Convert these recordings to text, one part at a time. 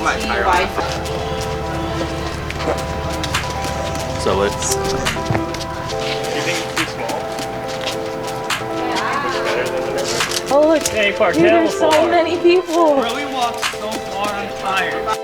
my tire. So let's. Do you think it's too small? Better than the number? Oh look, Hey, park dude, there's so many people. Bro, we walked so far, I'm tired.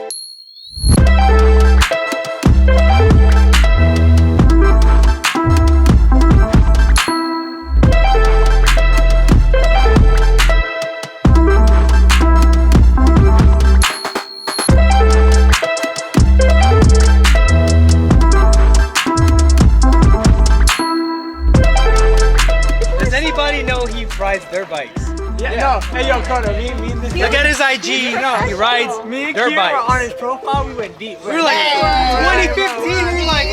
Does anybody know he rides dirt bikes? Yeah. Hey, yo, Carter, me and this. Look at his IG. He rides dirt bikes. On his profile, we went deep. We were like, 2015, we were like,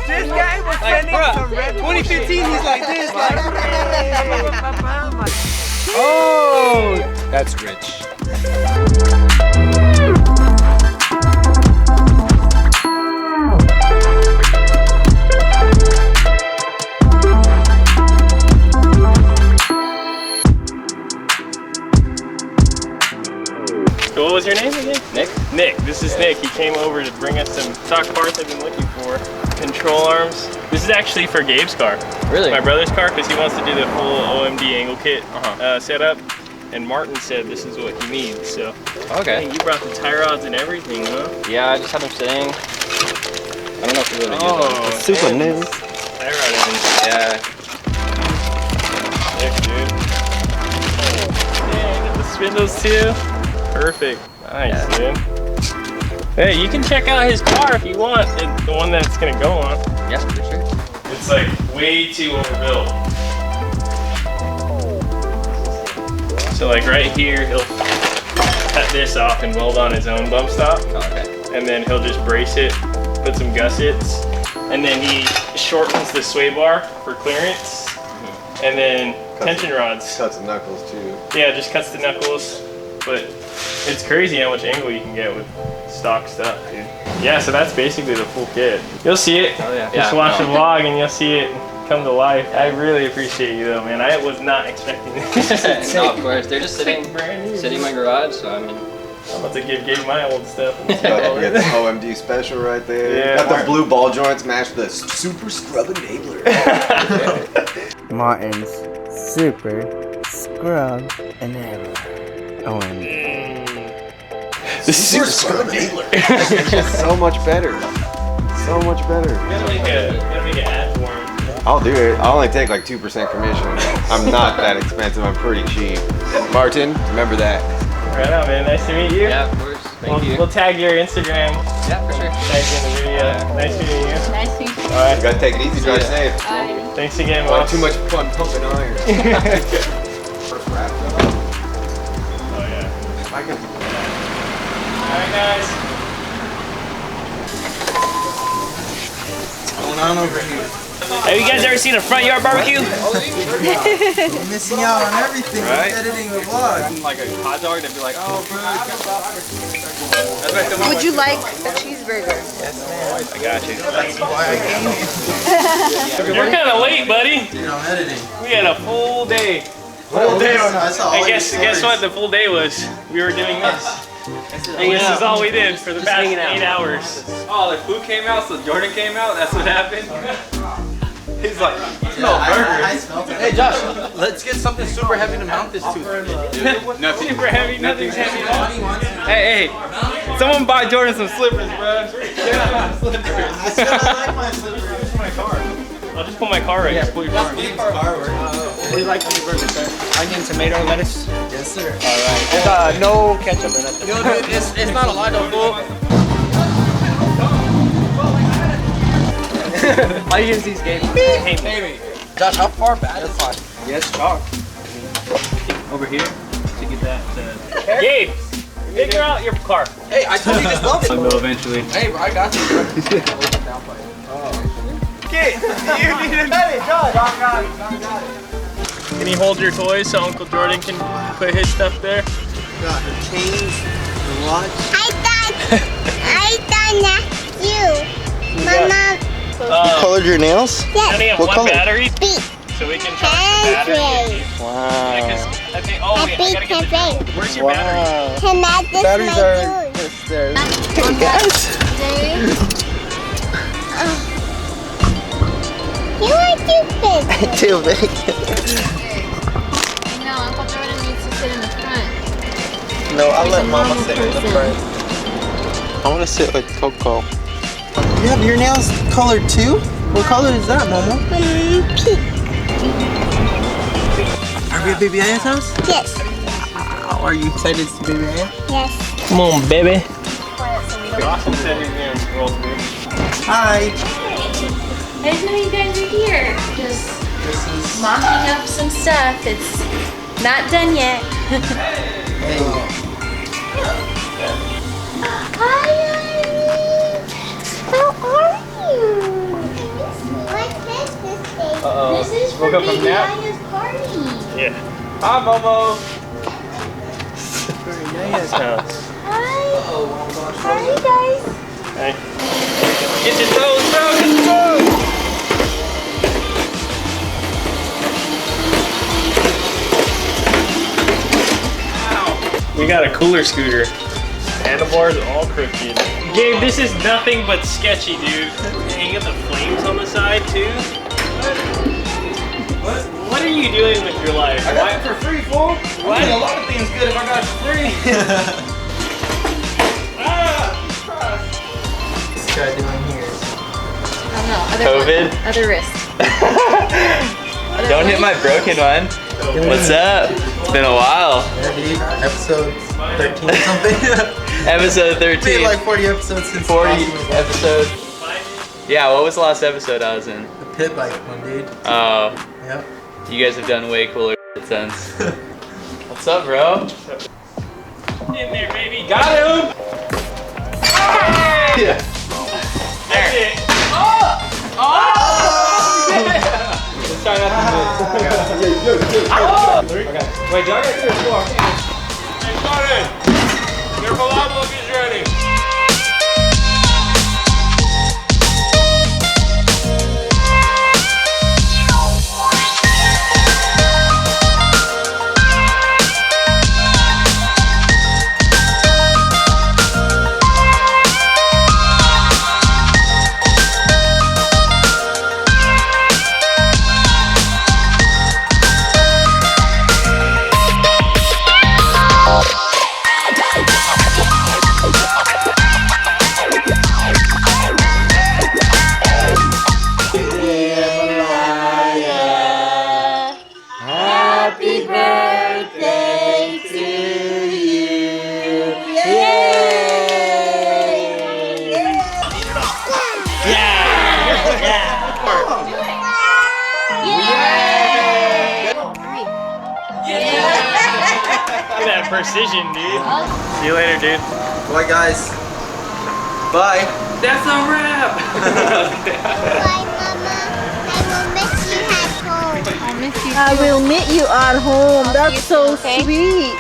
This guy was like, sending some bruh, red 2015, he's like this, like. Oh, that's rich. So what was your name again? Nick? Nick. This is Nick. He came over to bring us some stock parts I've been looking for. Control arms. This is actually for Gabe's car. Really? My brother's car, because he wants to do the full OMD angle kit setup. And Martin said this is what he needs. So, Okay. hey, you brought the tie rods and everything, huh? Yeah, I just had them sitting. I don't know if you really use them. Super new. Tie rod ends. Yeah. Sick, dude. Yeah, got the spindles too. Perfect. Nice, dude. Hey, you can check out his car if you want. It's the one that's gonna go on. Yes, for sure. It's like way too overbuilt. So like right here, he'll cut this off and weld on his own bump stop. Oh, okay. And then he'll just brace it, put some gussets, and then he shortens the sway bar for clearance. And then tension rods. Cuts the knuckles too. Yeah, just cuts the knuckles. But it's crazy how much angle you can get with stock stuff, dude. Yeah, so that's basically the full kit. You'll see it. Oh, yeah. Just watch the vlog and you'll see it come to life. I really appreciate you though, man. I was not expecting this. No, of course. They're just sitting brand new. in my garage, so I mean. I'm about to give Gabe my old stuff. Got the OMD special right there. Yeah. Got the blue ball joints matched with the super scrub enabler. Martin's super scrub enabler. OMD. The super scrub enabler. It's just so much better. So much better. Gotta make an ad for him. I'll do it. I'll only take like 2% commission. I'm not that expensive. I'm pretty cheap. Martin, remember that. Right on, man. Nice to meet you. Yeah, of course. Thank you. We'll tag your Instagram. Yeah, for sure. Tag you in the video. Nice meeting you. Nice to meet you. All right. You gotta take it easy, drive safe. Thanks again, Not boss. too much fun pumping iron. First wrap though. Oh yeah. I can. All right, guys. What's going on over here? Have you guys ever seen a front yard barbecue? We're missing out on everything. Right? We're editing the vlog. Like a hot dog, they'd be like, oh, bro. Would you like a cheeseburger? Yes, man. I got you. That's why I came here. You're kind of late, buddy. Dude, I'm editing. We had a full day. Whole day on us. And guess what? The full day was. We were doing this. And this is all we did for the past 8 hours. Oh, the food came out, so Jordan came out. That's what happened. He's like, I smelled it. Hey Josh, let's get something super heavy to mount this to. nothing. Super heavy. Nothing's heavy at all. Hey, someone buy Jordan some slippers, bro. I still like my slippers. My car. I'll just put my car right here. Pull your car. What do you like for your burger, sir? Onion, tomato, lettuce? Yes, sir. Alright. There's no ketchup or nothing. Yo, dude, It's not a lot of food. All you can see is Gabe. Hey, Josh, how far back? That's fine. Yes, talk. Over here to get that. Gabe, figure out your car. Hey, I told you just love it. I'll go eventually. Hey, bro, I got you, bro. Get you need a Hey, Josh. Got it. Can you hold your toys so Uncle Jordan can put his stuff there? Got the chains, the watch. I done you. Mama. You colored your nails? I only have What one color? battery, Beat. so we can charge the battery. Wow. Because Okay, oh wait, I gotta get the cafe. Where's your battery? Can I just Batteries my are dude? just there. Hey guys. You are too big. Too big. No, Uncle Jordan needs to sit in the front. No, I'll let a Mama normal sit in the person. front. I want to sit with Coco. You have your nails colored too? What color is that, Momo? Pink. Are we at Baby Aya's house? Yes. Oh, are you excited to see Baby Aya? Yes. Come on, baby. Austin said he's gonna roll through. Hi. I didn't know you guys were here. Just mopping up some stuff. It's not done yet. Hey. Hi, how are you? What's this day? Uh-oh. This is for Woke up from Baby nap? Aya's party. Yeah. Hi, Momo. Aya's house. Hi. Hi, guys. Hey. Get your toes, bro. Get your toes. We got a cooler scooter. Handlebars all crooked. Gabe, this is nothing but sketchy, dude. And you got the flames on the side too. What are you doing with your life? I got it for free, fool. I'm doing a lot of things good if I got it for free. What's this guy doing here? I don't know. COVID? Other wrist. Don't hit my broken one. What's up? It's been a while. Yeah, dude. Episode 13 or something. Episode It's been 13. like 40 episodes since 40 the last one was episode. Yeah, what was the last episode I was in? The pit bike one, dude. Oh, Yep. you guys have done way cooler since. What's up, bro? In there, baby. Got him! Yeah. That's it. Let's try not to miss. Okay. Wait, do I gotta do this? Go on. Hey, Jordan. Your palabra is ready. Happy birthday to you. Look at that precision, dude. See you later, dude. Bye, guys. Bye. That's a wrap! Bye, Mama. I will miss you at home. I'll miss you. I will meet you at home. That's so okay? sweet.